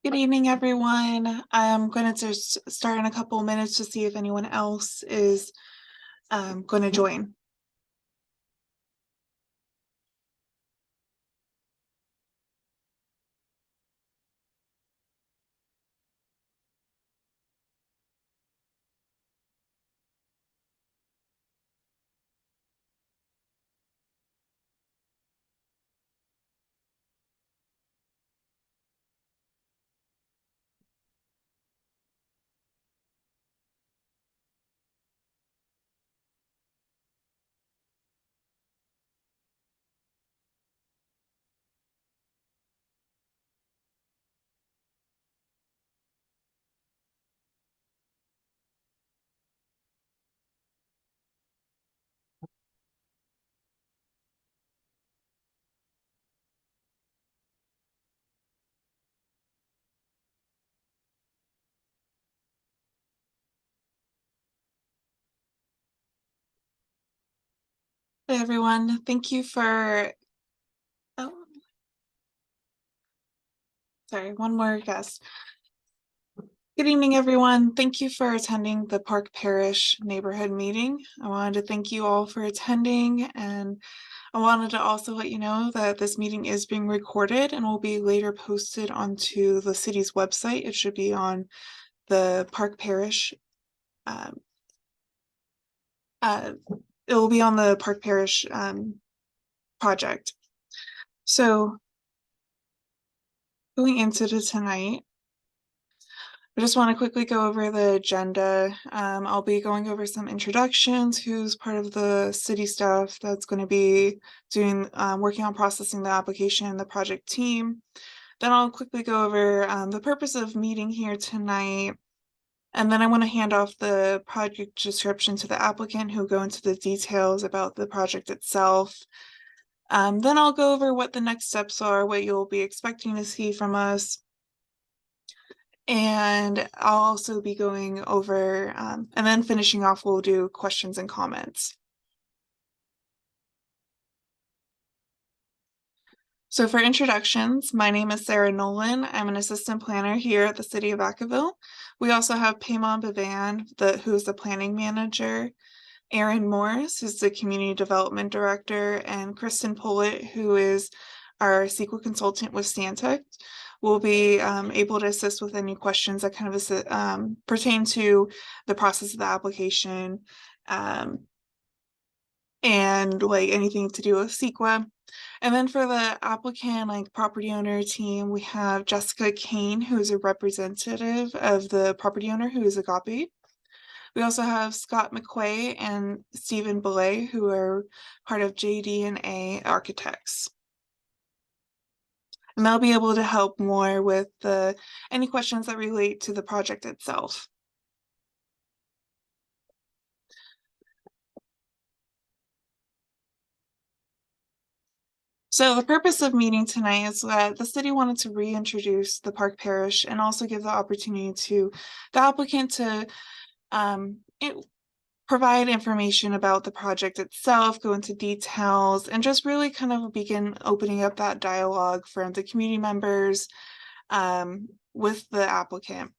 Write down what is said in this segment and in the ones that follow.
Good evening, everyone. I'm going to just start in a couple minutes to see if anyone else is going to join. Hey, everyone. Thank you for, oh, sorry, one more guest. Good evening, everyone. Thank you for attending the Park Parish neighborhood meeting. I wanted to thank you all for attending, and I wanted to also let you know that this meeting is being recorded and will be later posted onto the city's website. It should be on the Park Parish. It will be on the Park Parish project. So going into tonight, I just want to quickly go over the agenda. I'll be going over some introductions, who's part of the city staff that's going to be doing working on processing the application, the project team. Then I'll quickly go over the purpose of meeting here tonight. And then I want to hand off the project description to the applicant, who'll go into the details about the project itself. Then I'll go over what the next steps are, what you'll be expecting to see from us. And I'll also be going over, and then finishing off, we'll do questions and comments. So for introductions, my name is Sarah Nolan. I'm an assistant planner here at the City of Vacaville. We also have Payman Bavan, who's the planning manager, Aaron Morris, who's the community development director, and Kristen Pollitt, who is our CEQA consultant with Stantec. Will be able to assist with any questions that kind of pertain to the process of the application and like anything to do with CEQA. And then for the applicant, like property owner team, we have Jessica Kane, who is a representative of the property owner, who is Agape. We also have Scott McQuay and Stephen Belay, who are part of JD&A Architects. And they'll be able to help more with any questions that relate to the project itself. So the purpose of meeting tonight is that the city wanted to reintroduce the Park Parish and also give the opportunity to the applicant to provide information about the project itself, go into details, and just really kind of begin opening up that dialogue from the community members with the applicant.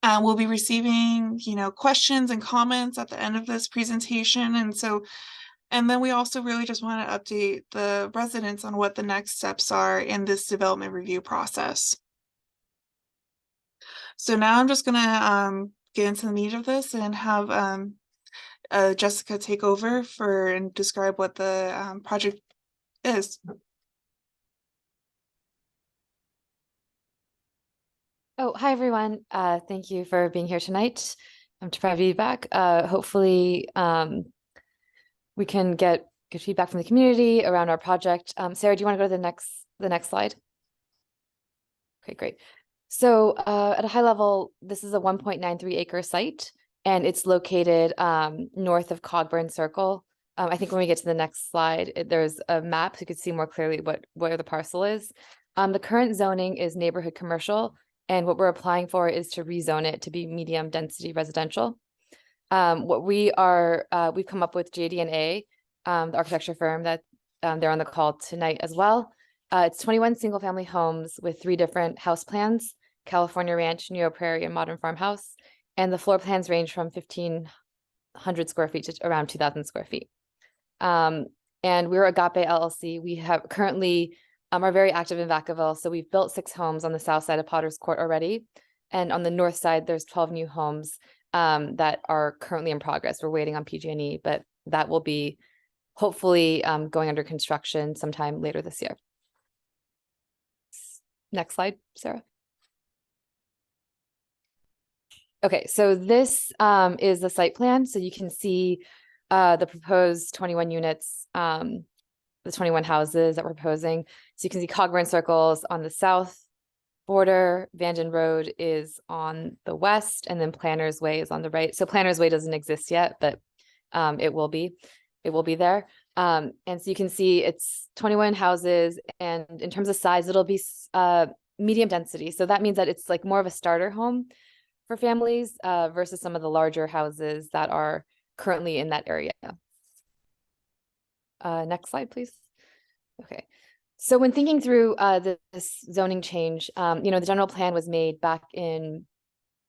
We'll be receiving, questions and comments at the end of this presentation. And then we also really just want to update the residents on what the next steps are in this development review process. So now I'm just going to get into the meat of this and have Jessica take over and describe what the project is. Oh, hi, everyone. Thank you for being here tonight. I'm to provide feedback. Hopefully, we can get good feedback from the community around our project. Sarah, do you want to go to the next slide? Okay, great. So at a high level, this is a 1.93 acre site, and it's located north of Cogburn Circle. I think when we get to the next slide, there's a map so you can see more clearly where the parcel is. The current zoning is neighborhood commercial, and what we're applying for is to rezone it to be medium density residential. What we've come up with JD&A, the architecture firm that they're on the call tonight as well. It's 21 single family homes with 3 different house plans California Ranch, Neo-Prairie, and Modern Farmhouse. And the floor plans range from 1,500 square feet to around 2,000 square feet. And we're Agape LLC. We have currently are very active in Vacaville. So we've built 6 homes on the south side of Potter's Court already. And on the north side, there's 12 new homes that are currently in progress. We're waiting on PG&E, but that will be hopefully going under construction sometime later this year. Next slide, Sarah. Okay, so this is the site plan. So you can see the proposed 21 units, the 21 houses that we're proposing. So you can see Cogburn circles on the south border, Vanden Road is on the west, and then Planners Way is on the right. So Planners Way doesn't exist yet, but it will be there. And so you can see it's 21 houses, and in terms of size, it'll be medium density. So that means that it's like more of a starter home for families versus some of the larger houses that are currently in that area. Next slide, please. Okay. So when thinking through this zoning change, the general plan was made back in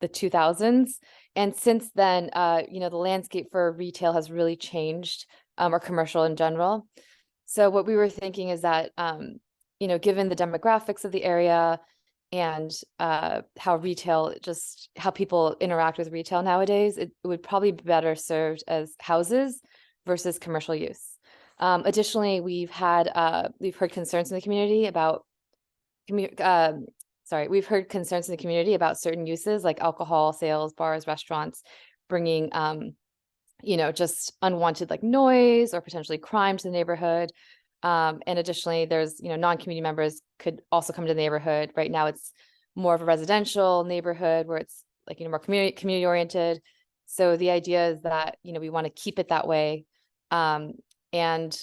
the 2000s. And since then, the landscape for retail has really changed, or commercial in general. So what we were thinking is that, given the demographics of the area and how people interact with retail nowadays, it would probably be better served as houses versus commercial use. Additionally, we've heard concerns in the community about certain uses like alcohol sales, bars, restaurants, bringing just unwanted like noise or potentially crime to the neighborhood. And additionally, there's non-community members could also come to the neighborhood. Right now, it's more of a residential neighborhood where it's like more community oriented. So the idea is that we want to keep it that way. And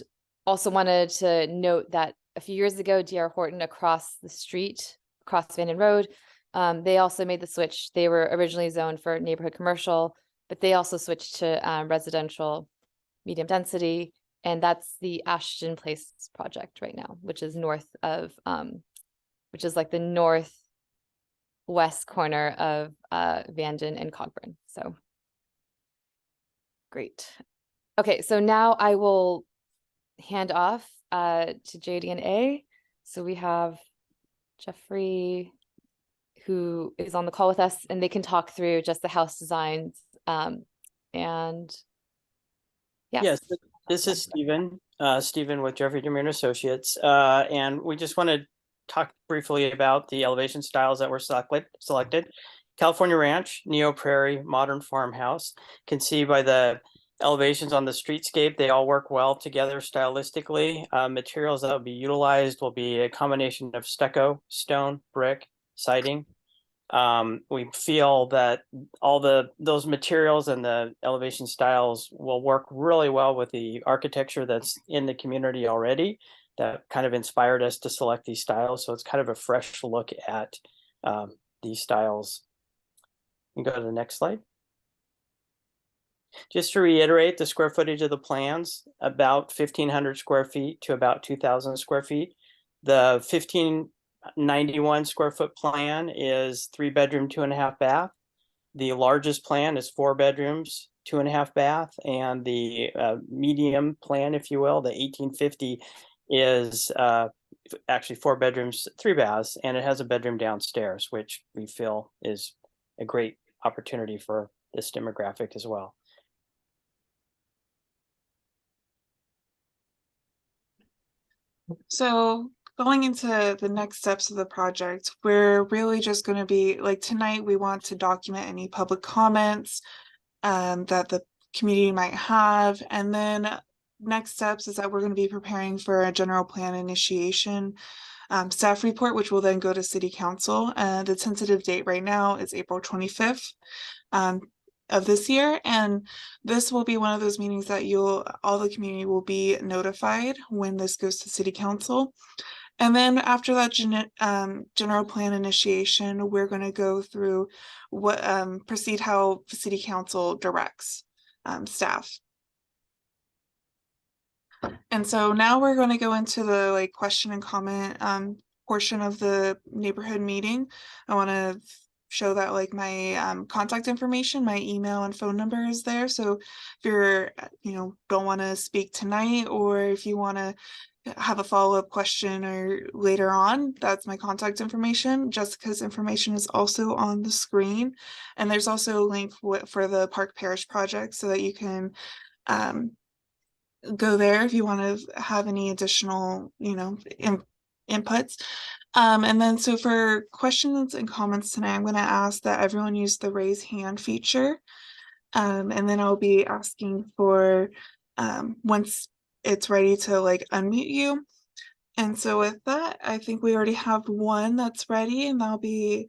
also wanted to note that a few years ago, D.R. Horton across the street, across Vanden Road, they also made the switch. They were originally zoned for neighborhood commercial, but they also switched to residential medium density. And that's the Ashton Place project right now, which is like the northwest corner of Vanden and Cogburn. So great. Okay, so now I will hand off to JD and A. So we have Jeffrey, who is on the call with us, and they can talk through just the house designs. And yeah. Yes, this is Stephen with Jeffrey Demir Associates. And we just want to talk briefly about the elevation styles that were selected. California Ranch, Neo-Prairie, Modern Farmhouse. Can see by the elevations on the streetscape, they all work well together stylistically. Materials that will be utilized will be a combination of stucco, stone, brick, siding. We feel that all those materials and the elevation styles will work really well with the architecture that's in the community already. That kind of inspired us to select these styles. So it's kind of a fresh look at these styles. You can go to the next slide. Just to reiterate the square footage of the plans, about 1,500 square feet to about 2,000 square feet. The 1,591 square foot plan is 3-bedroom, 2.5 bath. The largest plan is 4 bedrooms, 2.5 bath, and the medium plan, if you will, the 1,850 is actually 4 bedrooms, 3 baths, and it has a bedroom downstairs, which we feel is a great opportunity for this demographic as well. So going into the next steps of the project, we're really just going to be like tonight, we want to document any public comments that the community might have. And then next steps is that we're going to be preparing for a general plan initiation staff report, which will then go to City Council. The tentative date right now is April 25th. Of this year, and this will be one of those meetings that all the community will be notified when this goes to City Council. And then after that general plan initiation, we're going to go through proceed how City Council directs staff. And so now we're going to go into the question and comment portion of the neighborhood meeting, I want to show that like my contact information, my email and phone number is there. So if you're, don't want to speak tonight, or if you want to have a follow-up question or later on, that's my contact information. Jessica's information is also on the screen. And there's also a link for the Park Parish project so that you can go there if you want to have any additional, inputs. And then so for questions and comments tonight, I'm going to ask that everyone use the raise hand feature. And then I'll be asking for once it's ready to like unmute you. And so with that, I think we already have one that's ready, and that'll be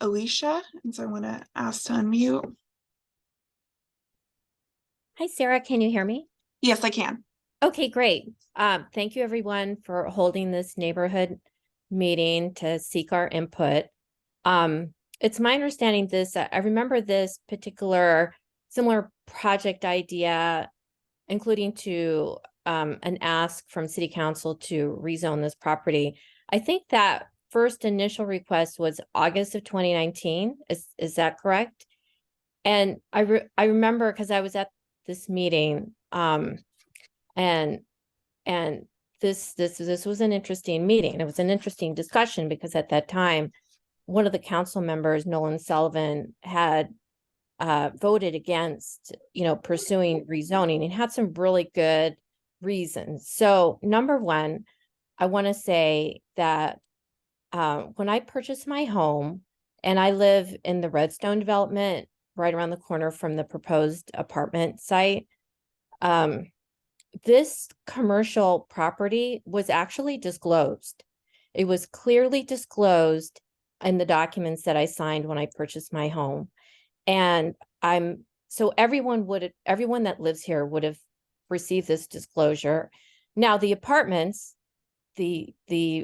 Alicia. And so I'm going to ask to unmute. Hi, Sarah. Can you hear me? Yes, I can. Okay, great. Thank you everyone for holding this neighborhood meeting to seek our input. It's my understanding I remember this particular similar project idea, including to an ask from City Council to rezone this property. I think that first initial request was August of 2019. Is that correct? And I remember because I was at this meeting, and this was an interesting meeting. It was an interesting discussion because at that time, one of the council members, Nolan Sullivan, had voted against, pursuing rezoning, and had some really good reasons. So number one, I want to say that when I purchased my home, and I live in the Redstone development right around the corner from the proposed apartment site, this commercial property was actually disclosed. It was clearly disclosed in the documents that I signed when I purchased my home. And so everyone that lives here would have received this disclosure. Now the apartments, the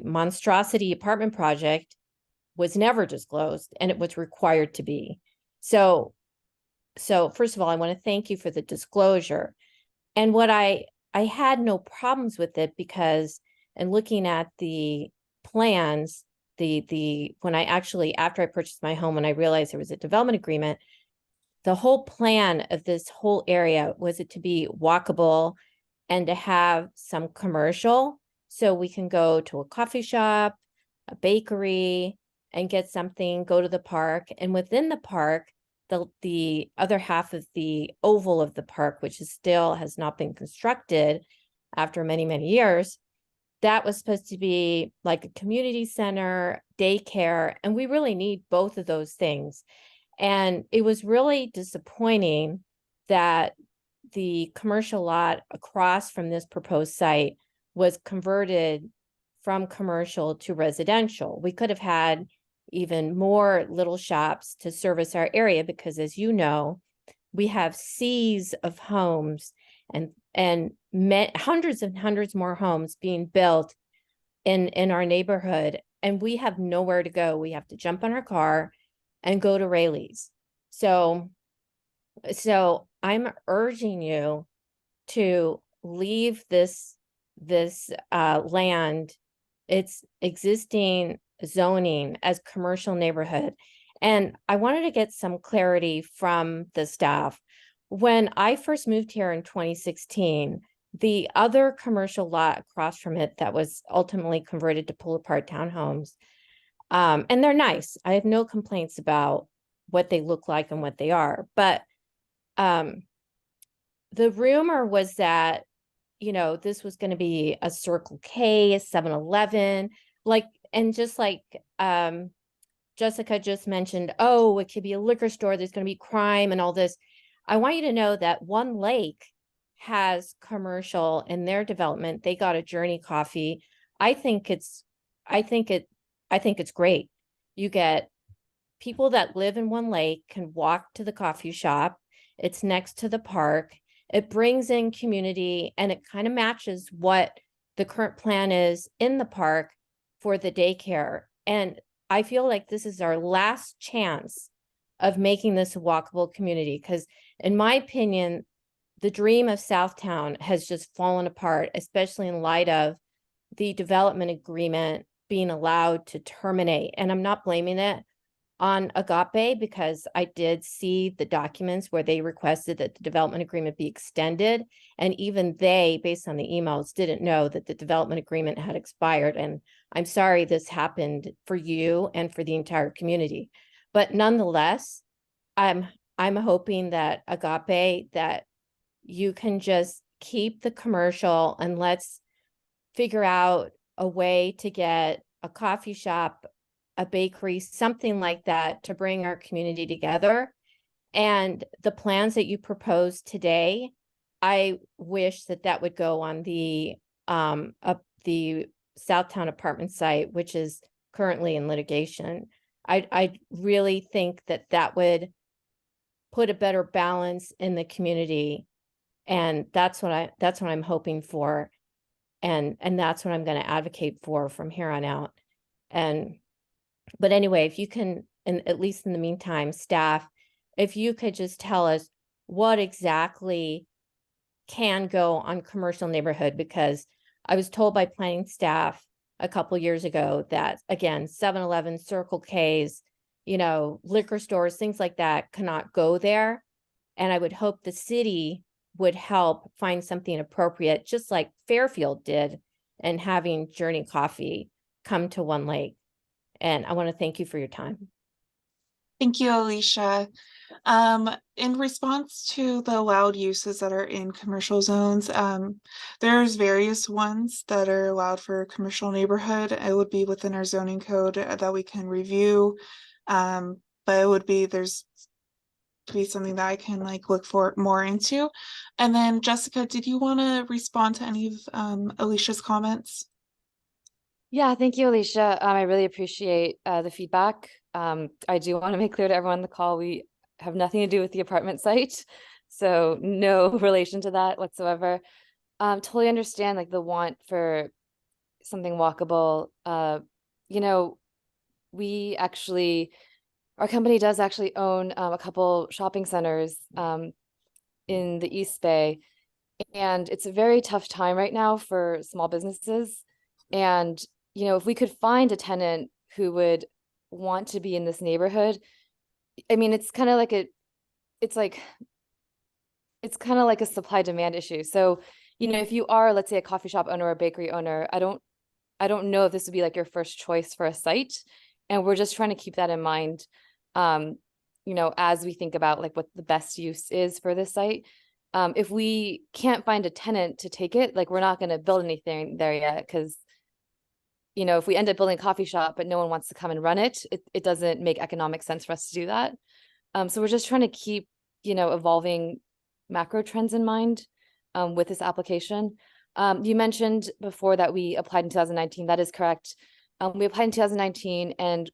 monstrosity apartment project was never disclosed, and it was required to be. So first of all, I want to thank you for the disclosure. And what I had no problems with it because, in looking at the plans, when I actually, after I purchased my home and I realized there was a development agreement, the whole plan of this whole area was it to be walkable and to have some commercial, so we can go to a coffee shop, a bakery, and get something, go to the park. And within the park, the other half of the oval of the park, which still has not been constructed after many, many years, that was supposed to be like a community center, daycare, and we really need both of those things. And it was really disappointing that the commercial lot across from this proposed site was converted from commercial to residential. We could have had even more little shops to service our area because, as you know, we have seas of homes and hundreds and hundreds more homes being built in our neighborhood, and we have nowhere to go. We have to jump on our car and go to Rayleigh's. So I'm urging you to leave this land, its existing zoning, as commercial neighborhood. And I wanted to get some clarity from the staff. When I first moved here in 2016, the other commercial lot across from it that was ultimately converted to pull-apart townhomes, and they're nice. I have no complaints about what they look like and what they are. But the rumor was that, this was going to be a Circle K, a 7-Eleven, and just like Jessica just mentioned, oh, it could be a liquor store, there's going to be crime and all this. I want you to know that One Lake has commercial in their development. They got a Journey coffee. I think it's great. You get people that live in One Lake can walk to the coffee shop. It's next to the park. It brings in community, and it kind of matches what the current plan is in the park for the daycare. And I feel like this is our last chance of making this a walkable community, because in my opinion, the dream of Southtown has just fallen apart, especially in light of the development agreement being allowed to terminate. And I'm not blaming it on Agape, because I did see the documents where they requested that the development agreement be extended. And even they, based on the emails, didn't know that the development agreement had expired. And I'm sorry this happened for you and for the entire community. But nonetheless, I'm hoping that Agape, that you can just keep the commercial, and let's figure out a way to get a coffee shop, a bakery, something like that, to bring our community together. And the plans that you proposed today, I wish that that would go on the Southtown apartment site, which is currently in litigation. I really think that that would put a better balance in the community. And that's what I'm hoping for. And that's what I'm going to advocate for from here on out. But anyway, if you can, and at least in the meantime, staff, if you could just tell us what exactly can go on commercial neighborhood, because I was told by planning staff a couple years ago that, again, 7-Eleven, Circle K's, liquor stores, things like that cannot go there. And I would hope the city would help find something appropriate, just like Fairfield did, and having Journey Coffee come to One Lake. And I want to thank you for your time. Thank you, Alicia. In response to the allowed uses that are in commercial zones, there's various ones that are allowed for commercial neighborhood. It would be within our zoning code that we can review. But it would be, there's to be something that I can look for more into. And then Jessica, did you want to respond to any of Alicia's comments? Yeah, thank you, Alicia. I really appreciate the feedback. I do want to make clear to everyone on the call, we have nothing to do with the apartment site, so no relation to that whatsoever. Totally understand the want for something walkable. We actually, our company does actually own a couple shopping centers in the East Bay, and it's a very tough time right now for small businesses. And if we could find a tenant who would want to be in this neighborhood, I mean, it's kind of like a supply demand issue. So, if you are, let's say, a coffee shop owner or a bakery owner, I don't know if this would be your first choice for a site. And we're just trying to keep that in mind, as we think about what the best use is for this site. If we can't find a tenant to take it, we're not going to build anything there yet, because if we end up building a coffee shop but no one wants to come and run it, it doesn't make economic sense for us to do that. So we're just trying to keep evolving macro trends in mind with this application. You mentioned before that we applied in 2019. That is correct. We applied in 2019, and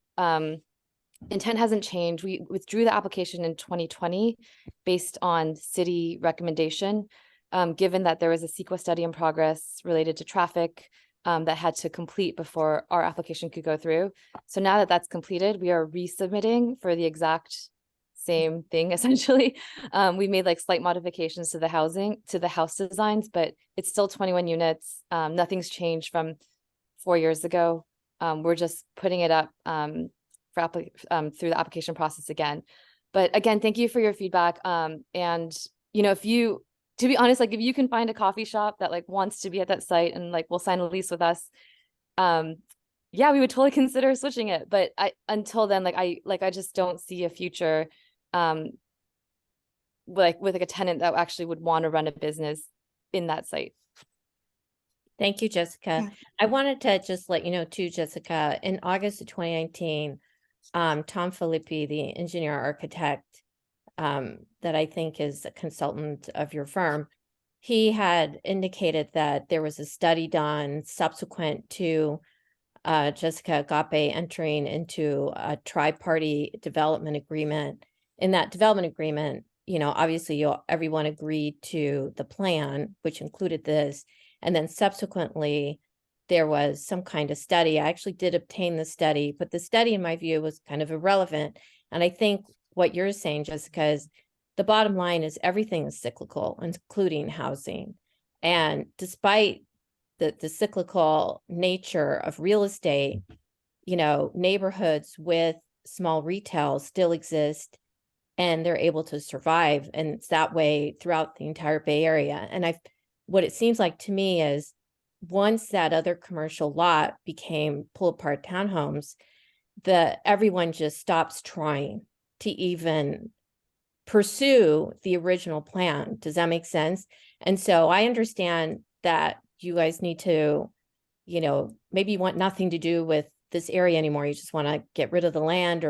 intent hasn't changed. We withdrew the application in 2020 based on city recommendation, given that there was a CEQA study in progress related to traffic that had to complete before our application could go through. So now that that's completed, we are resubmitting for the exact same thing, essentially. We made slight modifications to the house designs, but it's still 21 units. Nothing's changed from 4 years ago. We're just putting it up through the application process again. But again, thank you for your feedback. And if you, to be honest, if you can find a coffee shop that wants to be at that site and will sign a lease with us, yeah, we would totally consider switching it. But until then, I just don't see a future with a tenant that actually would want to run a business in that site. Thank you, Jessica. Yeah. I wanted to just let you know too, Jessica, in August of 2019, Tom Filippi, the engineer architect, that I think is a consultant of your firm, he had indicated that there was a study done subsequent to Jessica Agape entering into a tri-party development agreement. In that development agreement, obviously everyone agreed to the plan, which included this. And then subsequently, there was some kind of study. I actually did obtain the study, but the study, in my view, was kind of irrelevant. And I think what you're saying, Jessica, is the bottom line is everything is cyclical, including housing. And despite the cyclical nature of real estate, you know, neighborhoods with small retail still exist and they're able to survive. And it's that way throughout the entire Bay Area. And what it seems like to me is once that other commercial lot became pull apart townhomes, everyone just stops trying to even pursue the original plan. Does that make sense? And so I understand that you guys need to, you know, maybe you want nothing to do with this area anymore. You just want to get rid of the land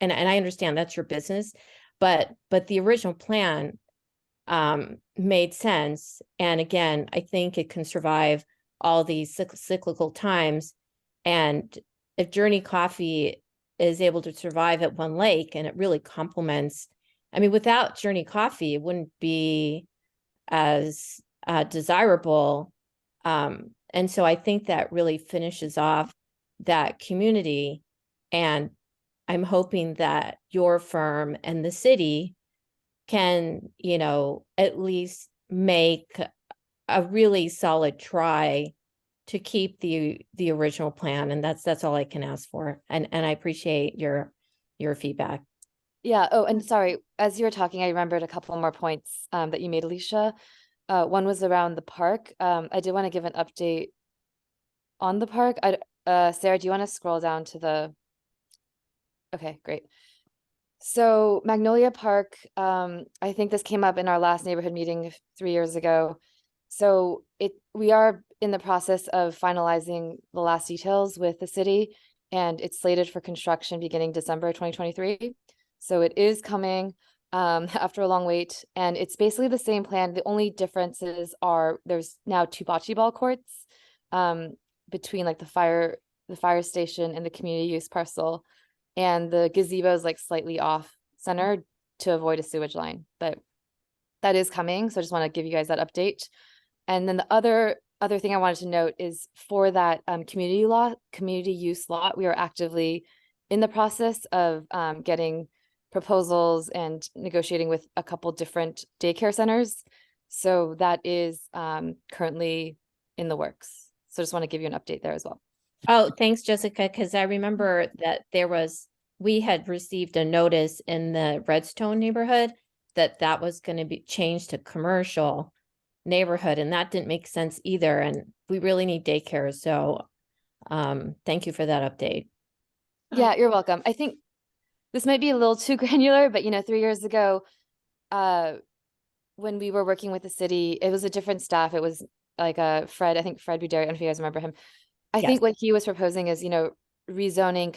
and I understand that's your business, but the original plan made sense. And again, I think it can survive all these cyclical times. And if Journey Coffee is able to survive at One Lake and it really complements, I mean, without Journey Coffee, it wouldn't be as desirable. And so I think that really finishes off that community. And I'm hoping that your firm and the city can, you know, at least make a really solid try to keep the original plan. And that's all I can ask for. And I appreciate your feedback. Yeah. Oh, and sorry, as you were talking, I remembered a couple more points that you made, Alicia. One was around the park. I did want to give an update on the park. Sarah, do you want to scroll down to the? Okay, great. So Magnolia Park, I think this came up in our last neighborhood meeting 3 years ago. So we are in the process of finalizing the last details with the city, and it's slated for construction beginning December 2023. So it is coming after a long wait, and it's basically the same plan. The only differences are there's now 2 bocce ball courts between like the fire station and the community use parcel. And the gazebo is like slightly off center to avoid a sewage line, but that is coming. So I just want to give you guys that update. And then the other thing I wanted to note is for that community use lot, we are actively in the process of getting proposals and negotiating with a couple different daycare centers. So that is currently in the works. So I just want to give you an update there as well. Oh, thanks, Jessica, because I remember that we had received a notice in the Redstone neighborhood that was going to be changed to commercial neighborhood, and that didn't make sense either. And we really need daycare. So thank you for that update. Yeah, you're welcome. I think this might be a little too granular, but 3 years ago, when we were working with the city, it was a different staff. It was like Fred Buderi, I don't know if you guys remember him. I think what he was proposing is, rezoning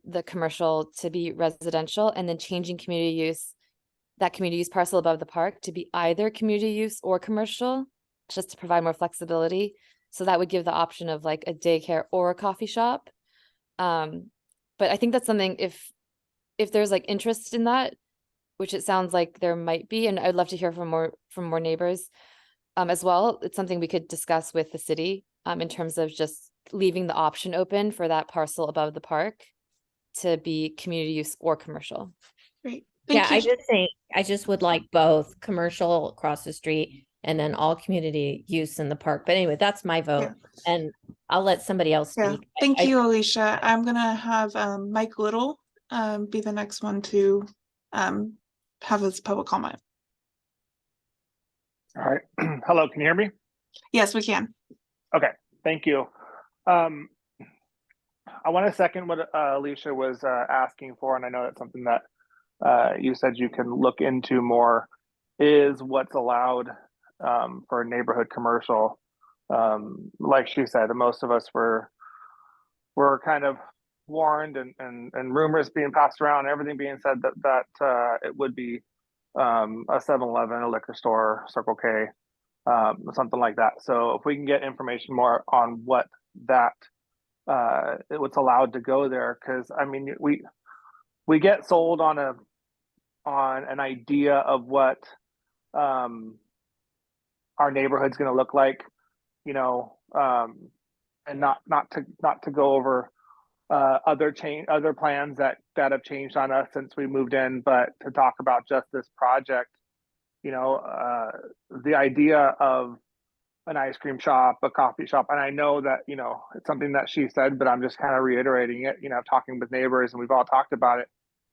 the commercial to be residential and then changing that community use parcel above the park to be either community use or commercial, just to provide more flexibility. So that would give the option of like a daycare or a coffee shop. But I think that's something if there's like interest in that, which it sounds like there might be, and I'd love to hear from more neighbors as well. It's something we could discuss with the city in terms of just leaving the option open for that parcel above the park to be community use or commercial. Great. I just would like both commercial across the street and then all community use in the park. But anyway, that's my vote, and I'll let somebody else speak. Thank you, Alicia. I'm gonna have Mike Little be the next one to have his public comment. All right. Hello, can you hear me? Yes, we can. Okay, thank you. I want to second what Alicia was asking for, and I know that's something that you said you can look into more, is what's allowed for neighborhood commercial. Like she said, most of us were kind of warned and rumors being passed around, everything being said that it would be a 7-Eleven, a liquor store, Circle K, something like that. So if we can get information more on what that what's allowed to go there, because I mean we get sold on an idea of what our neighborhood's going to look like, and not to go over other plans that have changed on us since we moved in, but to talk about just this project. The idea of an ice cream shop, a coffee shop. And I know that, you know, it's something that she said, but I'm just kind of reiterating it, you know, talking with neighbors, and we've all talked about it.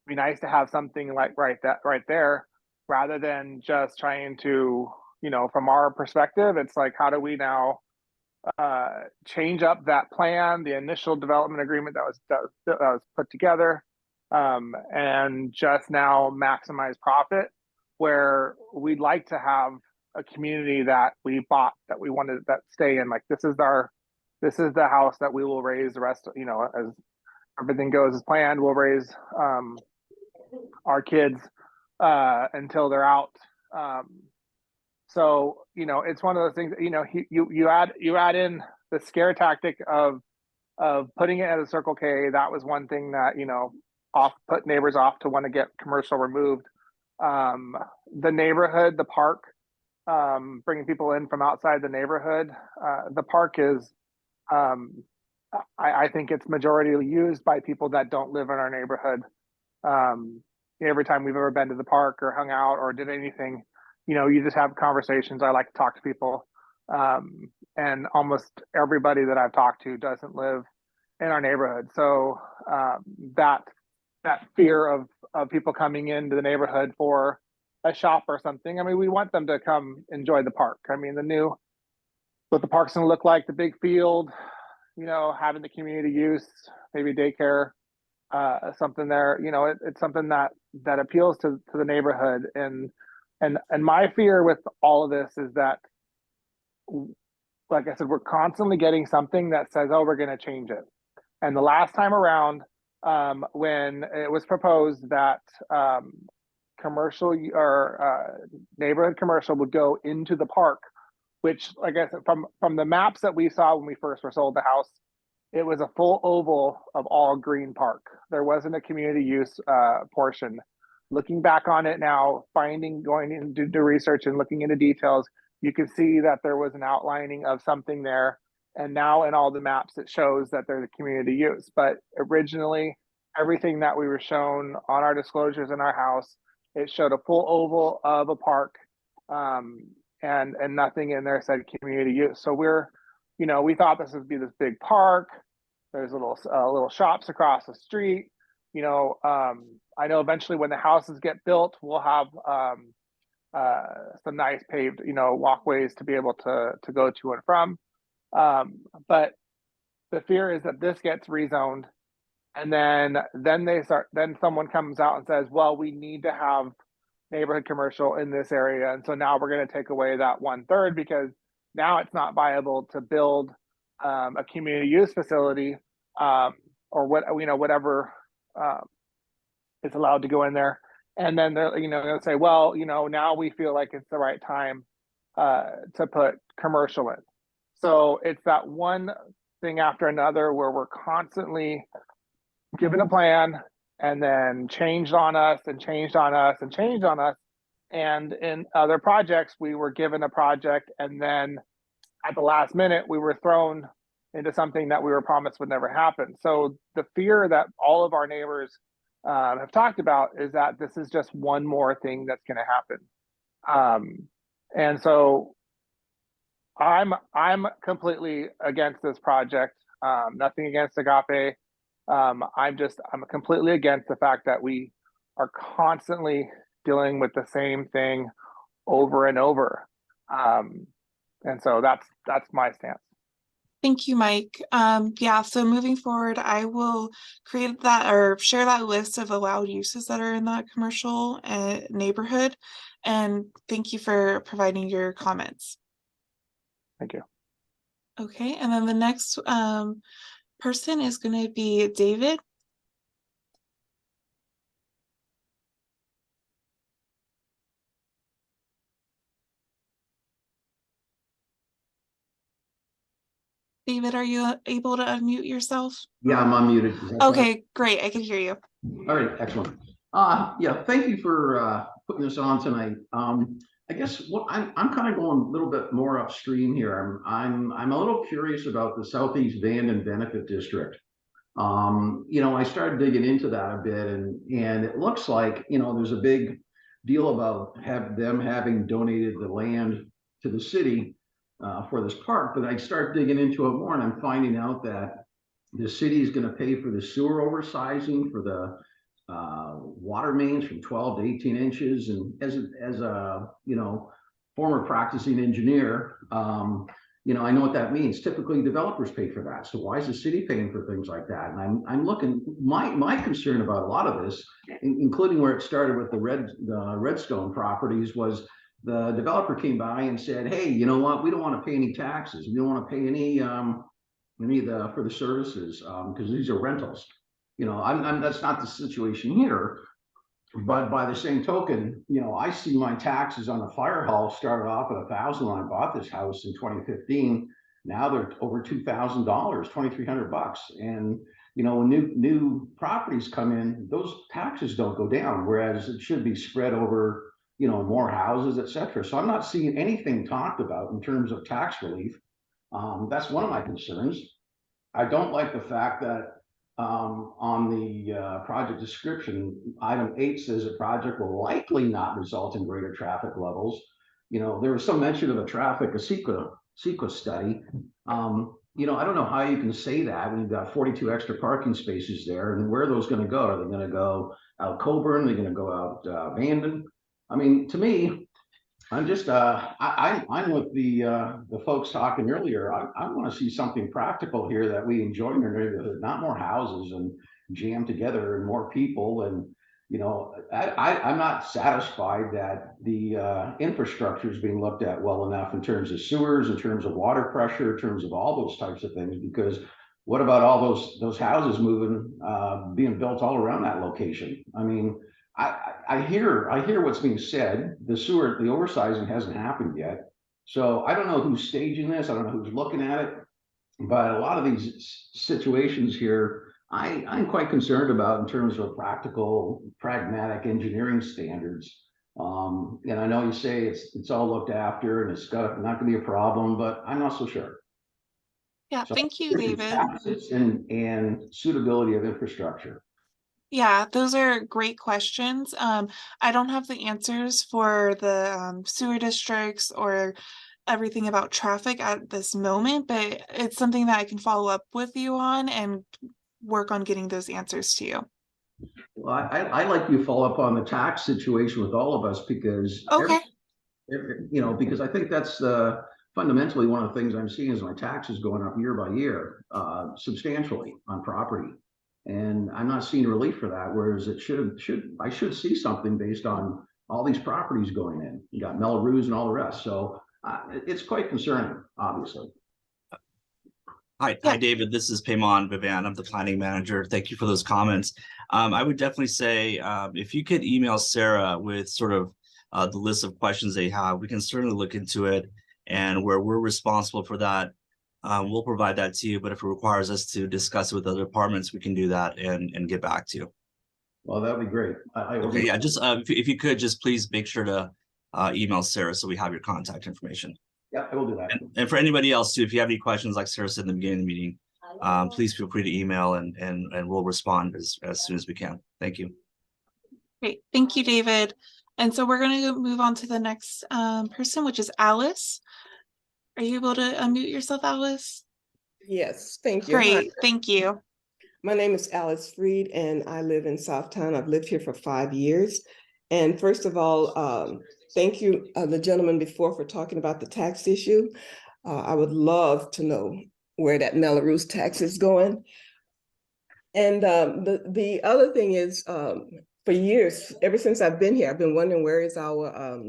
It'd be nice to have something like right there, rather than just trying to, you know, from our perspective, it's like, how do we now change up that plan, the initial development agreement that was put together, and just now maximize profit, where we'd like to have a community that we bought, that we wanted, that stay in. Like, this is the house that we will raise the rest of, you know, as everything goes as planned, we'll raise our kids until they're out. So, you know, it's one of those things, you know, you add in the scare tactic of putting it at a Circle K. That was one thing that, you know, put neighbors off to want to get commercial removed. The neighborhood, the park, bringing people in from outside the neighborhood. The park is, I think it's majority used by people that don't live in our neighborhood. Every time we've ever been to the park or hung out or did anything, you know, you just have conversations. I like to talk to people. And almost everybody that I've talked to doesn't live in our neighborhood. So that fear of people coming into the neighborhood for a shop or something. I mean, we want them to come enjoy the park. I mean, what the park's gonna look like, the big field, you know, having the community use, maybe daycare, something there. You know, it's something that appeals to the neighborhood. And my fear with all of this is that, like I said, we're constantly getting something that says, oh, we're going to change it. And the last time around, when it was proposed that commercial or neighborhood commercial would go into the park, which, like I said, from the maps that we saw when we first were sold the house, it was a full oval of all green park. There wasn't a community use portion. Looking back on it now, going into the research and looking into details, you can see that there was an outlining of something there. And now in all the maps, it shows that there's a community use. But originally, everything that we were shown on our disclosures in our house, it showed a full oval of a park, and nothing in there said community use. So we thought this would be this big park. There's little shops across the street. You know, I know eventually when the houses get built, we'll have some nice paved, you know, walkways to be able to go to and from. But the fear is that this gets rezoned, and then someone comes out and says, well, we need to have neighborhood commercial in this area. And so now we're going to take away that 1/3, because now it's not viable to build a community use facility, or whatever is allowed to go in there. And then they'll say, well, you know, now we feel like it's the right time to put commercial in. So it's that one thing after another where we're constantly given a plan and then changed on us and changed on us and changed on us. And in other projects, we were given a project, and then at the last minute, we were thrown into something that we were promised would never happen. So the fear that all of our neighbors have talked about is that this is just one more thing that's going to happen. And so I'm completely against this project. Nothing against Agape. I'm completely against the fact that we are constantly dealing with the same thing over and over. And so that's my stance. Thank you, Mike. Yeah, so moving forward, I will create that or share that list of allowed uses that are in that commercial neighborhood. And thank you for providing your comments. Thank you. Okay, and then the next person is going to be David. David, are you able to unmute yourself? Yeah, I'm unmuted. Is that Okay, great. I can hear you. All right, excellent. Yeah, thank you for putting this on tonight. I guess what I'm kind of going a little bit more upstream here. I'm a little curious about the Southeast Vanden Benefit District. You know, I started digging into that a bit, and it looks like, you know, there's a big deal about them having donated the land to the city, for this park, but I start digging into it more and I'm finding out that the city is going to pay for the sewer oversizing for the water mains from 12 to 18 inches. And as a former practicing engineer, I know what that means. Typically developers pay for that. So why is the city paying for things like that? And I'm looking, my concern about a lot of this, including where it started with the Redstone properties, was the developer came by and said, hey, you know what? We don't want to pay any taxes. We don't want to pay any for the services because these are rentals. That's not the situation here. But by the same token, I see my taxes on the fire hall started off at $1,000 when I bought this house in 2015. Now they're over $2,000, $2,300. And when new properties come in, those taxes don't go down, whereas it should be spread over more houses, etc. So I'm not seeing anything talked about in terms of tax relief. That's one of my concerns. I don't like the fact that on the project description, item 8 says the project will likely not result in greater traffic levels. There was some mention of a CEQA study. I don't know how you can say that when you've got 42 extra parking spaces there, and where are those going to go? Are they going to go out Cogburn? Are they going to go out Vanden? I mean, to me, I'm just I'm with the folks talking earlier. I want to see something practical here that we enjoy in our neighborhood, not more houses and jammed together and more people. And I'm not satisfied that the infrastructure is being looked at well enough in terms of sewers, in terms of water pressure, in terms of all those types of things. Because what about all those houses being built all around that location? I mean, I hear what's being said. The oversizing hasn't happened yet. So I don't know who's staging this. I don't know who's looking at it. But a lot of these situations here, I'm quite concerned about in terms of practical, pragmatic engineering standards. And I know you say it's all looked after and it's not going to be a problem, but I'm not so sure. Yeah, So thank you, David. And suitability of infrastructure. Yeah, those are great questions. I don't have the answers for the sewer districts or everything about traffic at this moment, but it's something that I can follow up with you on and work on getting those answers to you. Well, I like you follow up on the tax situation with all of us because Okay. because I think that's fundamentally one of the things I'm seeing is my taxes going up year by year, substantially on property. And I'm not seeing relief for that, whereas I should see something based on all these properties going in. You got Melrose and all the rest. So it's quite concerning, obviously. Hi, David. This is Payman Vivan. I'm the planning manager. Thank you for those comments. I would definitely say if you could email Sarah with sort of the list of questions they have, we can certainly look into it. And where we're responsible for that, we'll provide that to you. But if it requires us to discuss it with other departments, we can do that and get back to you. Well, that'd be great. Okay, yeah, just if you could just please make sure to email Sarah so we have your contact information. Yeah, I will do that. And for anybody else too, if you have any questions, like Sarah said in the beginning of the meeting, please feel free to email and we'll respond as soon as we can. Thank you. Great. Thank you, David. And so we're going to move on to the next person, which is Alice. Are you able to unmute yourself, Alice? Yes, thank you. Great. Hi. Thank you. My name is Alice Freed, and I live in Southtown. I've lived here for 5 years. And first of all, thank you, the gentleman before, for talking about the tax issue. I would love to know where that Melrose tax is going. And the other thing is, for years, ever since I've been here, I've been wondering where is our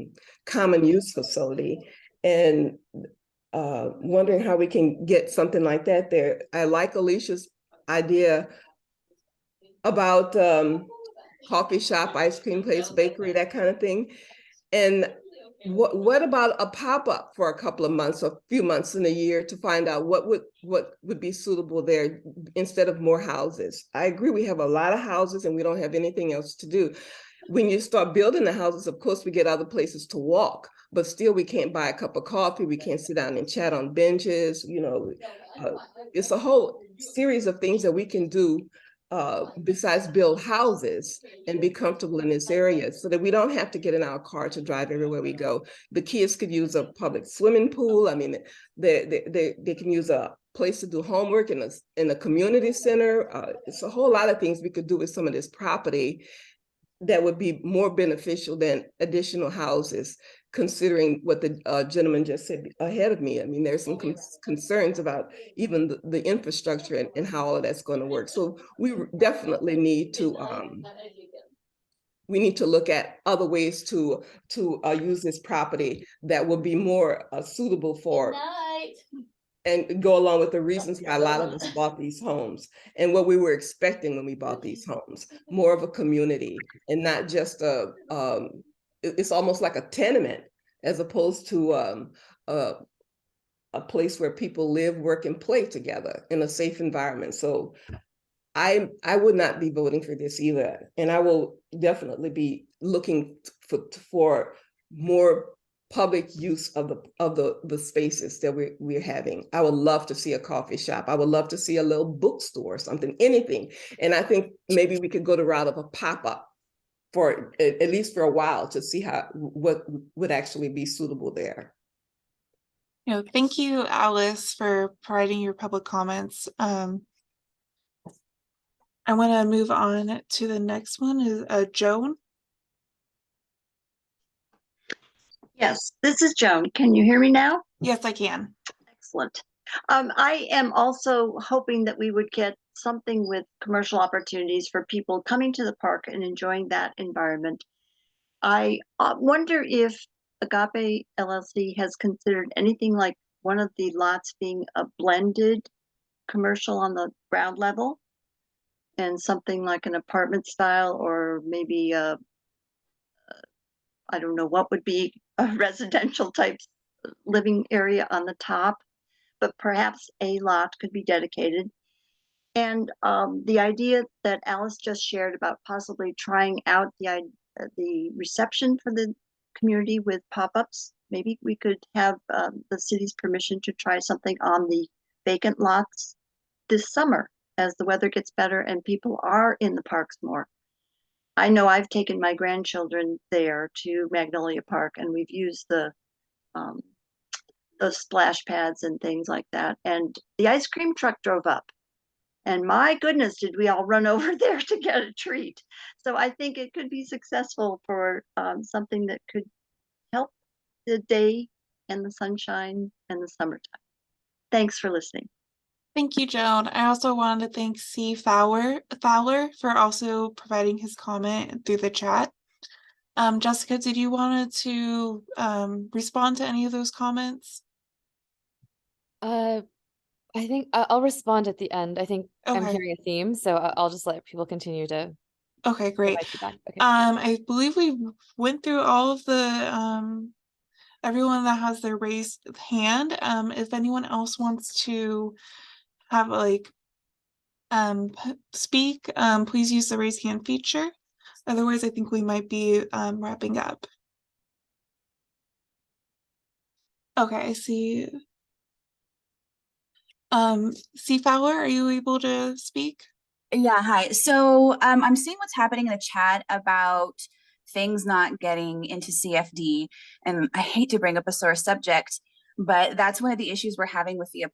common use facility, and wondering how we can get something like that there. I like Alicia's idea about coffee shop, ice cream place, bakery, that kind of thing. And what about a pop-up for a couple of months, or a few months in a year, to find out what would be suitable there instead of more houses? I agree, we have a lot of houses and we don't have anything else to do. When you start building the houses, of course, we get other places to walk, but still we can't buy a cup of coffee. We can't sit down and chat on benches. It's a whole series of things that we can do besides build houses and be comfortable in this area so that we don't have to get in our car to drive everywhere we go. The kids could use a public swimming pool. I mean, they can use a place to do homework in a community center. It's a whole lot of things we could do with some of this property that would be more beneficial than additional houses, considering what the gentleman just said ahead of me. I mean, there's some concerns about even the infrastructure and how all of that's going to work. So we definitely need to look at other ways to use this property that will be more suitable for and go along with the reasons why a lot of us bought these homes and what we were expecting when we bought these homes, more of a community and not just it's almost like a tenement as opposed to a place where people live, work, and play together in a safe environment. So I would not be voting for this either. And I will definitely be looking for more public use of the spaces that we're having. I would love to see a coffee shop. I would love to see a little bookstore or something, anything. And I think maybe we could go the route of a pop-up for at least for a while to see what would actually be suitable there. Thank you, Alice, for providing your public comments. I want to move on to the next one is Joan. Yes, this is Joan. Can you hear me now? Yes, I can. Excellent. I am also hoping that we would get something with commercial opportunities for people coming to the park and enjoying that environment. I wonder if Agape LLC has considered anything like one of the lots being a blended commercial on the ground level and something like an apartment style, or maybe I don't know what would be a residential type living area on the top, but perhaps a lot could be dedicated. And the idea that Alice just shared about possibly trying out the reception for the community with pop-ups, maybe we could have the city's permission to try something on the vacant lots this summer as the weather gets better and people are in the parks more. I know I've taken my grandchildren there to Magnolia Park and we've used the splash pads and things like that. And the ice cream truck drove up. And my goodness, did we all run over there to get a treat. So I think it could be successful for something that could help the day and the sunshine and the summertime. Thanks for listening. Thank you, Joan. I also wanted to thank C. Fowler for also providing his comment through the chat. Jessica, did you want to respond to any of those comments? I think I'll respond at the end. I think I'm Okay. hearing a theme, so I'll just let people continue to Okay, great. provide feedback. Okay. I believe we went through all of the everyone that has their raised hand. If anyone else wants to have speak, please use the raise hand feature. Otherwise, I think we might be wrapping up. Okay, I see. C. Fowler, are you able to speak? Yeah, hi. So I'm seeing what's happening in the chat about things not getting into CFD, and I hate to bring up a sore subject, but that's one of the issues we're having with the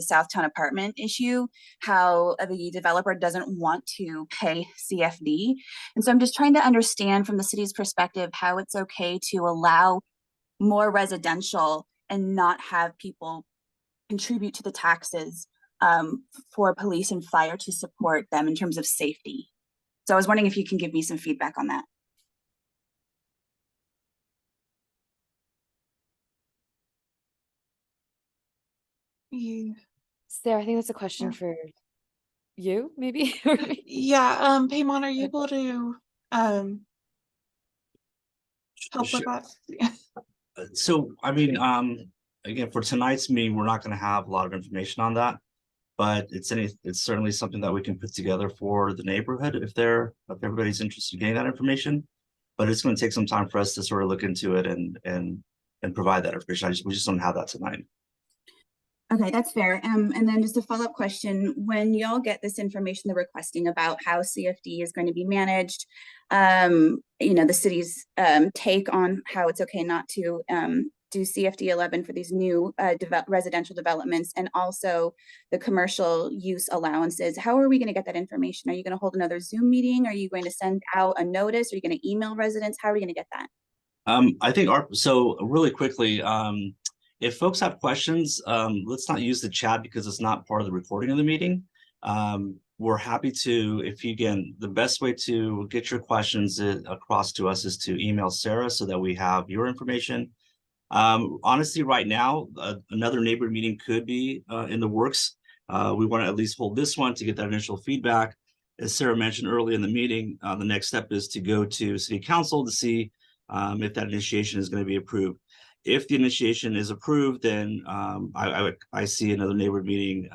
Southtown apartment issue, how the developer doesn't want to pay CFD. And so I'm just trying to understand from the city's perspective how it's okay to allow more residential and not have people contribute to the taxes for police and fire to support them in terms of safety. So I was wondering if you can give me some feedback on that. Yeah. Sarah, I think that's a question for you, maybe. Yeah, Paymon, are you able to help with that? So, I mean, again, for tonight's meeting, we're not going to have a lot of information on that, but it's certainly something that we can put together for the neighborhood if everybody's interested in getting that information. But it's going to take some time for us to sort of look into it and provide that information. We just don't have that tonight. Okay, that's fair. And then just a follow-up question, when y'all get this information they're requesting about how CFD is going to be managed, the city's take on how it's okay not to do CFD 11 for these new residential developments, and also the commercial use allowances, how are we going to get that information? Are you going to hold another Zoom meeting? Are you going to send out a notice? Are you going to email residents? How are we going to get that? I think so really quickly, if folks have questions, let's not use the chat because it's not part of the recording of the meeting. We're happy to, the best way to get your questions across to us is to email Sarah so that we have your information. Honestly, right now, another neighborhood meeting could be in the works. We want to at least hold this one to get that initial feedback. As Sarah mentioned early in the meeting, the next step is to go to City Council to see if that initiation is going to be approved. If the initiation is approved, then I see another neighborhood meeting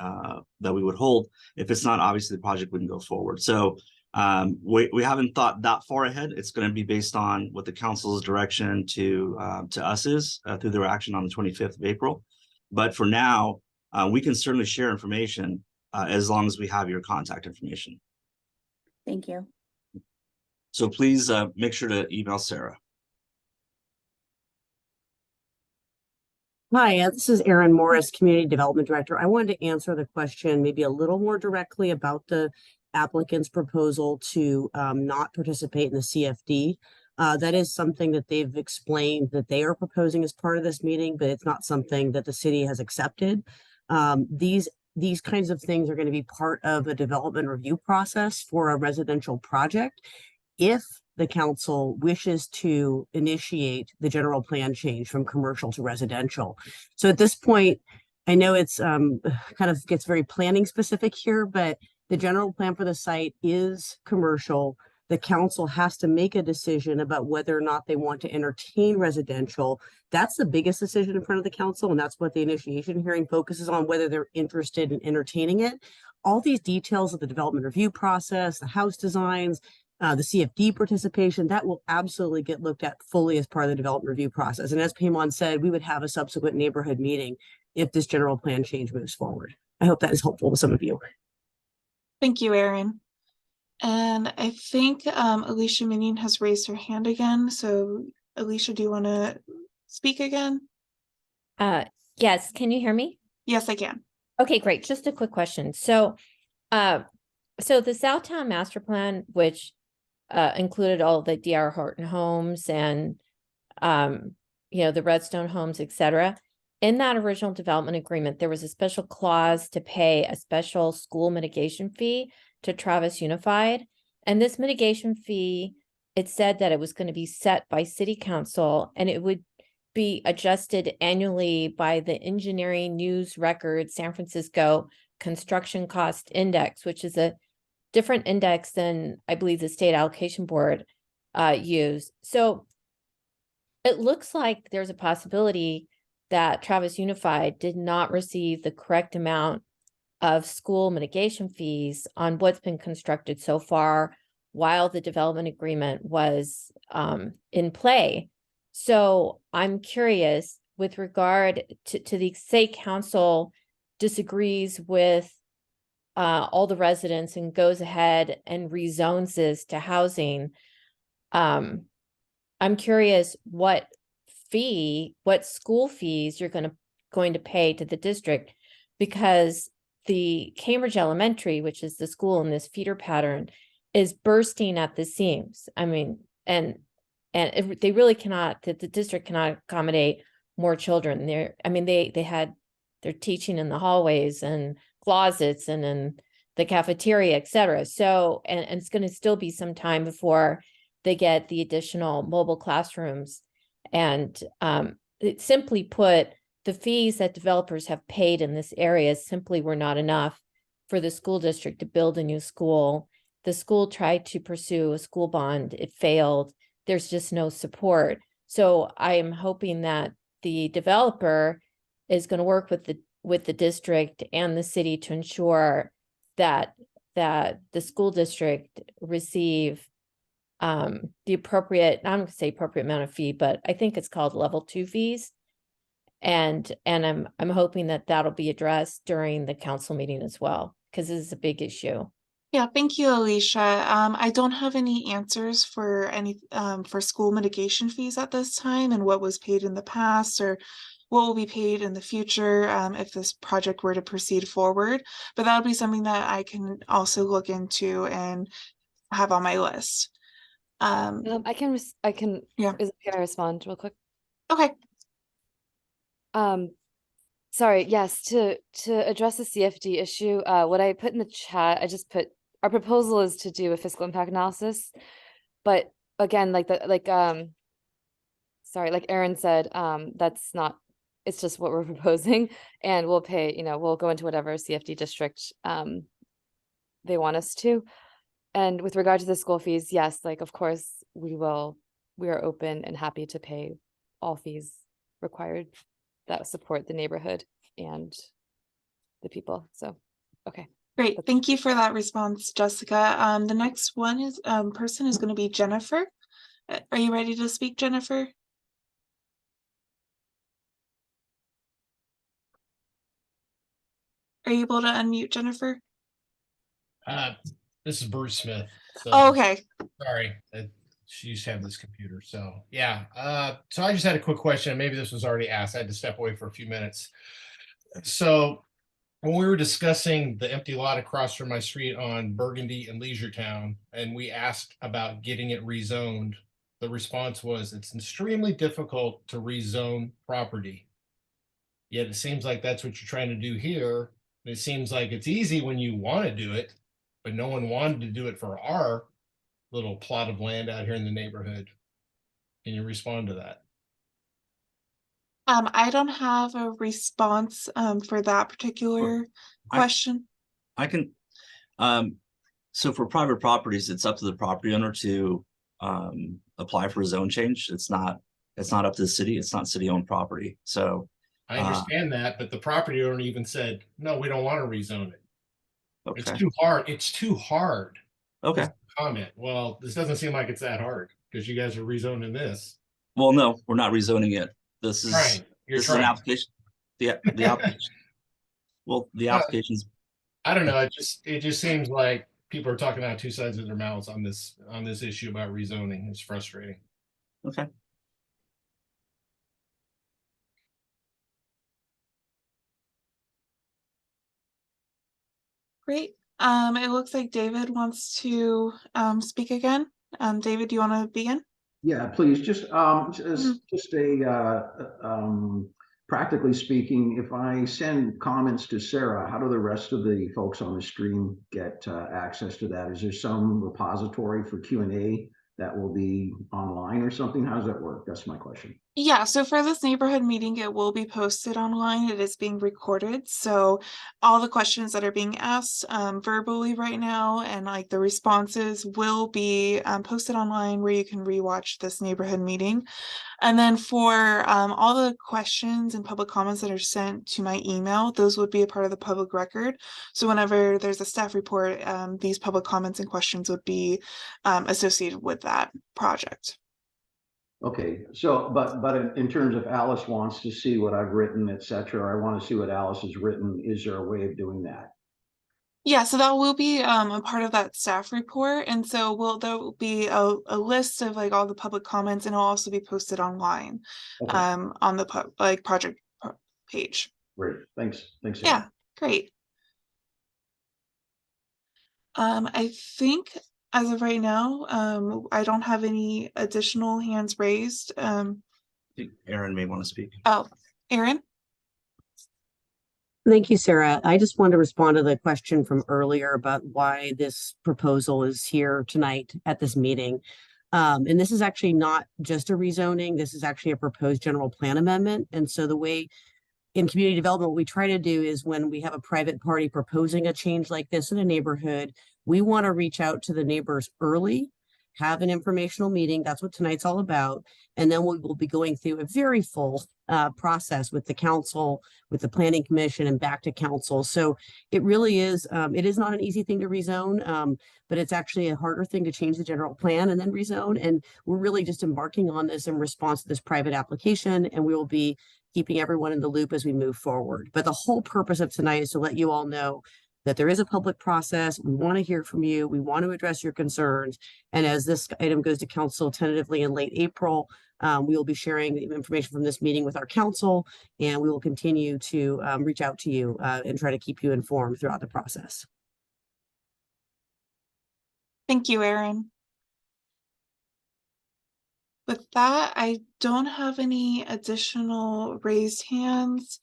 that we would hold. If it's not, obviously the project wouldn't go forward. So we haven't thought that far ahead. It's going to be based on what the council's direction to us is through their action on the 25th of April. But for now, we can certainly share information as long as we have your contact information. Thank you. So please make sure to email Sarah. Hi, this is Erin Morris, Community Development Director. I wanted to answer the question maybe a little more directly about the applicant's proposal to not participate in the CFD. That is something that they've explained that they are proposing as part of this meeting, but it's not something that the city has accepted. These kinds of things are going to be part of a development review process for a residential project. If the council wishes to initiate the general plan change from commercial to residential. So at this point, I know it's kind of gets very planning specific here, but the general plan for the site is commercial. The council has to make a decision about whether or not they want to entertain residential. That's the biggest decision in front of the council, and that's what the initiation hearing focuses on, whether they're interested in entertaining it. All these details of the development review process, the house designs, the CFD participation, that will absolutely get looked at fully as part of the development review process. And as Payman said, we would have a subsequent neighborhood meeting if this general plan change moves forward. I hope that is helpful to some of you. Thank you, Erin. And I think Alicia Minion has raised her hand again. So Alicia, do you want to speak again? Yes, can you hear me? Yes, I can. Okay, great. Just a quick question. So the Southtown master plan, which included all the D.R. Horton homes and, the Redstone homes, etc. In that original development agreement, there was a special clause to pay a special school mitigation fee to Travis Unified. And this mitigation fee, it said that it was going to be set by City Council and it would be adjusted annually by the Engineering News Record San Francisco Construction Cost Index, which is a different index than I believe the State Allocation Board used. So it looks like there's a possibility that Travis Unified did not receive the correct amount of school mitigation fees on what's been constructed so far while the development agreement was in play. So I'm curious with regard to the State Council disagrees with all the residents and goes ahead and rezones this to housing. I'm curious what school fees you're going to pay to the district, because the Cambridge Elementary, which is the school in this feeder pattern, is bursting at the seams. I mean, they really cannot, the district cannot accommodate more children. They're teaching in the hallways and closets and in the cafeteria, etc. So, and it's going to still be some time before they get the additional mobile classrooms. And simply put, the fees that developers have paid in this area simply were not enough for the school district to build a new school. The school tried to pursue a school bond. It failed. There's just no support. So I am hoping that the developer is going to work with the district and the city to ensure that the school district receive the appropriate, I'm going to say appropriate amount of fee, but I think it's called level 2 fees. And I'm hoping that that'll be addressed during the council meeting as well, because this is a big issue. Yeah, thank you, Alicia. I don't have any answers for any for school mitigation fees at this time and what was paid in the past or what will be paid in the future if this project were to proceed forward. But that would be something that I can also look into and have on my list. I can Yeah. can I respond real quick? Okay. Sorry, yes, to address the CFD issue, what I put in the chat, I just put our proposal is to do a fiscal impact analysis. But again, like sorry, like Aaron said, that's not, it's just what we're proposing, and we'll pay, we'll go into whatever CFD district they want us to. And with regard to the school fees, yes, like of course we are open and happy to pay all fees required that support the neighborhood and the people. So, okay. Great. Thank you for that response, Jessica. The next one is person is going to be Jennifer. Are you ready to speak, Jennifer? Are you able to unmute, Jennifer? This is Bruce Smith. So, Oh, okay. Sorry, she used to have this computer. So yeah. So I just had a quick question. Maybe this was already asked. I had to step away for a few minutes. So when we were discussing the empty lot across from my street on Burgundy and Leisure Town, and we asked about getting it rezoned, the response was it's extremely difficult to rezone property. Yet it seems like that's what you're trying to do here. It seems like it's easy when you want to do it, but no one wanted to do it for our little plot of land out here in the neighborhood. Can you respond to that? I don't have a response for that particular question. I can, so for private properties, it's up to the property owner to apply for a zone change. It's not up to the city. It's not city-owned property. So I understand that, but the property owner even said, no, we don't want to rezone it. okay. It's too hard. It's too hard. Okay. Comment. Well, this doesn't seem like it's that hard because you guys are rezoning this. Well, no, we're not rezoning it. This is You're this trying. is an application. The application. Well, the application's. I don't know. It just seems like people are talking out two sides of their mouths on this issue about rezoning. It's frustrating. Okay. Great. It looks like David wants to speak again. David, do you want to begin? Yeah, please. Just practically speaking, if I send comments to Sarah, how do the rest of the folks on the stream get access to that? Is there some repository for Q&A that will be online or something? How does that work? That's my question. Yeah, so for this neighborhood meeting, it will be posted online. It is being recorded. So all the questions that are being asked verbally right now and like the responses will be posted online where you can rewatch this neighborhood meeting. And then for all the questions and public comments that are sent to my email, those would be a part of the public record. So whenever there's a staff report, these public comments and questions would be associated with that project. Okay, so but in terms of Alice wants to see what I've written, etc., I want to see what Alice has written. Is there a way of doing that? Yeah, so that will be a part of that staff report, and so there will be a list of like all the public comments, and it'll also be posted online, Okay. on the project page. Great, thanks. Yeah, great. I think as of right now, I don't have any additional hands raised. I think Aaron may want to speak. Oh, Aaron? Thank you, Sarah. I just wanted to respond to the question from earlier about why this proposal is here tonight at this meeting. And this is actually not just a rezoning. This is actually a proposed general plan amendment. And so the way in community development, what we try to do is when we have a private party proposing a change like this in a neighborhood, we want to reach out to the neighbors early, have an informational meeting. That's what tonight's all about. And then we will be going through a very full process with the council, with the planning commission, and back to council. So it really is, it is not an easy thing to rezone, but it's actually a harder thing to change the general plan and then rezone. And we're really just embarking on this in response to this private application. And we will be keeping everyone in the loop as we move forward. But the whole purpose of tonight is to let you all know that there is a public process. We want to hear from you. We want to address your concerns. And as this item goes to council tentatively in late April, we will be sharing the information from this meeting with our council, and we will continue to reach out to you and try to keep you informed throughout the process. Thank you, Erin. With that, I don't have any additional raised hands.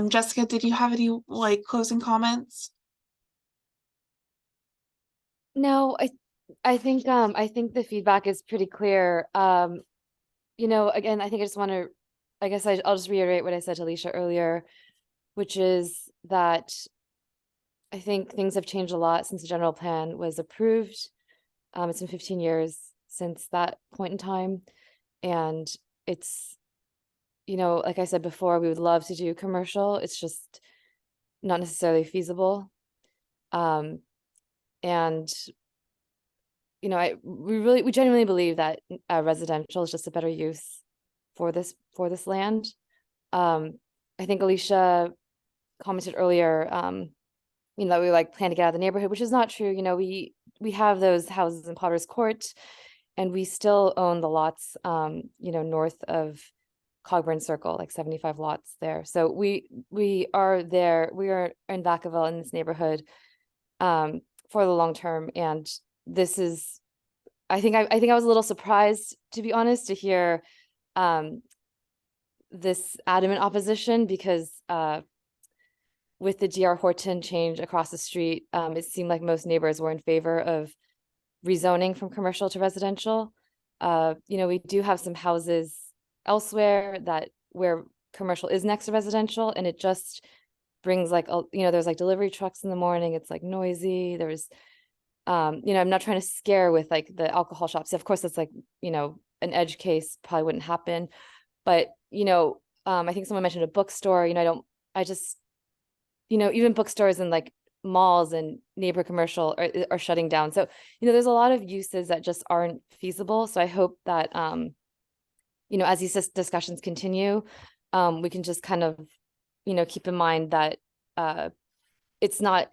Jessica, did you have any like closing comments? No, I think the feedback is pretty clear. You know, again, I think I just want to, I guess I'll just reiterate what I said to Alicia earlier, which is that I think things have changed a lot since the general plan was approved. It's been 15 years since that point in time. And it's, you know, like I said before, we would love to do commercial. It's just not necessarily feasible. And, you know, we genuinely believe that residential is just a better use for this land. I think Alicia commented earlier, you know, we like plan to get out of the neighborhood, which is not true. You know, we have those houses in Potter's Court, and we still own the lots, you know, north of Cogburn Circle, like 75 lots there. So we are there. We are in Vacaville in this neighborhood for the long term, and this is. I think I was a little surprised, to be honest, to hear this adamant opposition, because with the DR Horton change across the street, it seemed like most neighbors were in favor of rezoning from commercial to residential. You know, we do have some houses elsewhere where commercial is next to residential, and it just brings like, you know, there's like delivery trucks in the morning. It's like noisy. There's, you know, I'm not trying to scare with like the alcohol shops. Of course, it's like, you know, an edge case probably wouldn't happen, but you know, I think someone mentioned a bookstore. You know, you know, even bookstores and like malls and neighbor commercial are shutting down. So, you know, there's a lot of uses that just aren't feasible. So I hope that, you know, as these discussions continue, we can just kind of, you know, keep in mind that it's not,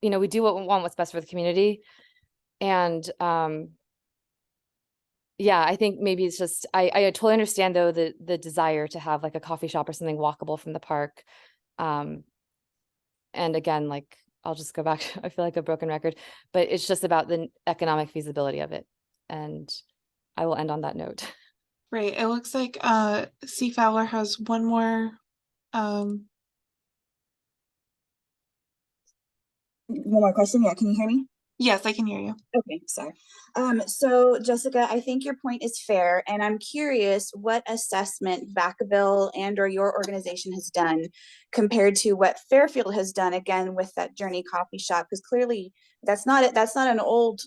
you know, we do what's best for the community. And yeah, I think maybe it's just, I totally understand though, the desire to have like a coffee shop or something walkable from the park. And again, like, I'll just go back, I feel like a broken record, but it's just about the economic feasibility of it. And I will end on that note. Great. It looks like C. Fowler has one more. One more question. Yeah, can you hear me? Yes, I can hear you. Okay, sorry. So Jessica, I think your point is fair, and I'm curious what assessment Vacaville and or your organization has done compared to what Fairfield has done, again with that Journey coffee shop, because clearly that's not an old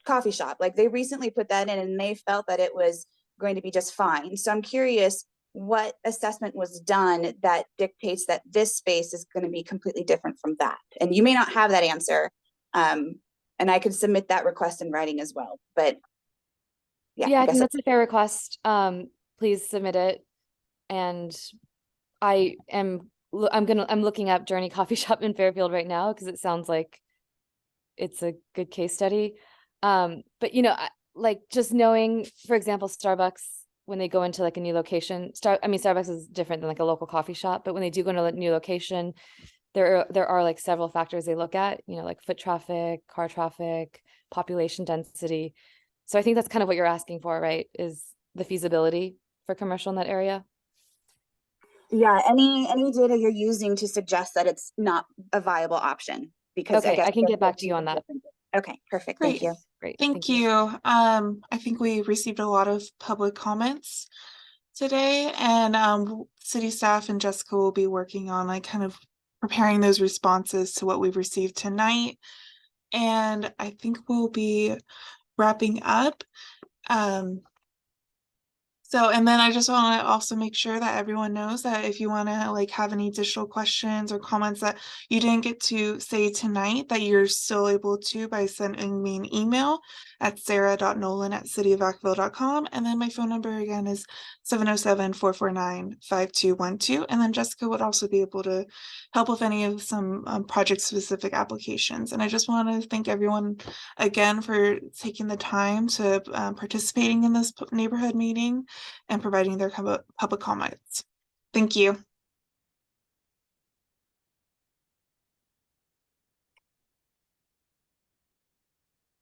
coffee shop. Like they recently put that in and they felt that it was going to be just fine. So I'm curious what assessment was done that dictates that this space is going to be completely different from that. And you may not have that answer. And I could submit that request in writing as well, but yeah, I think that's a fair request. Please submit it. And I'm looking up Journey Coffee Shop in Fairfield right now, because it sounds like it's a good case study. But you know, like just knowing, for example, Starbucks, when they go into like a new location, Starbucks is different than like a local coffee shop, but when they do go into a new location, there are like several factors they look at, you know, like foot traffic, car traffic, population density. So I think that's kind of what you're asking for, right? Is the feasibility for commercial in that area? Yeah, any data you're using to suggest that it's not a viable option, because okay, I can get back to you on that. Okay, perfect. Great. Thank you. Great. Thank you. I think we received a lot of public comments today, and city staff and Jessica will be working on like kind of preparing those responses to what we've received tonight. And I think we'll be wrapping up. So, and then I just want to also make sure that everyone knows that if you want to like have any additional questions or comments that you didn't get to say tonight, that you're still able to by sending me an email at sarah.nolan@cityofvacaville.com. And then my phone number again is 707-449-5212. And then Jessica would also be able to help with any of some project specific applications. And I just want to thank everyone again for taking the time to participating in this neighborhood meeting and providing their public comments. Thank you.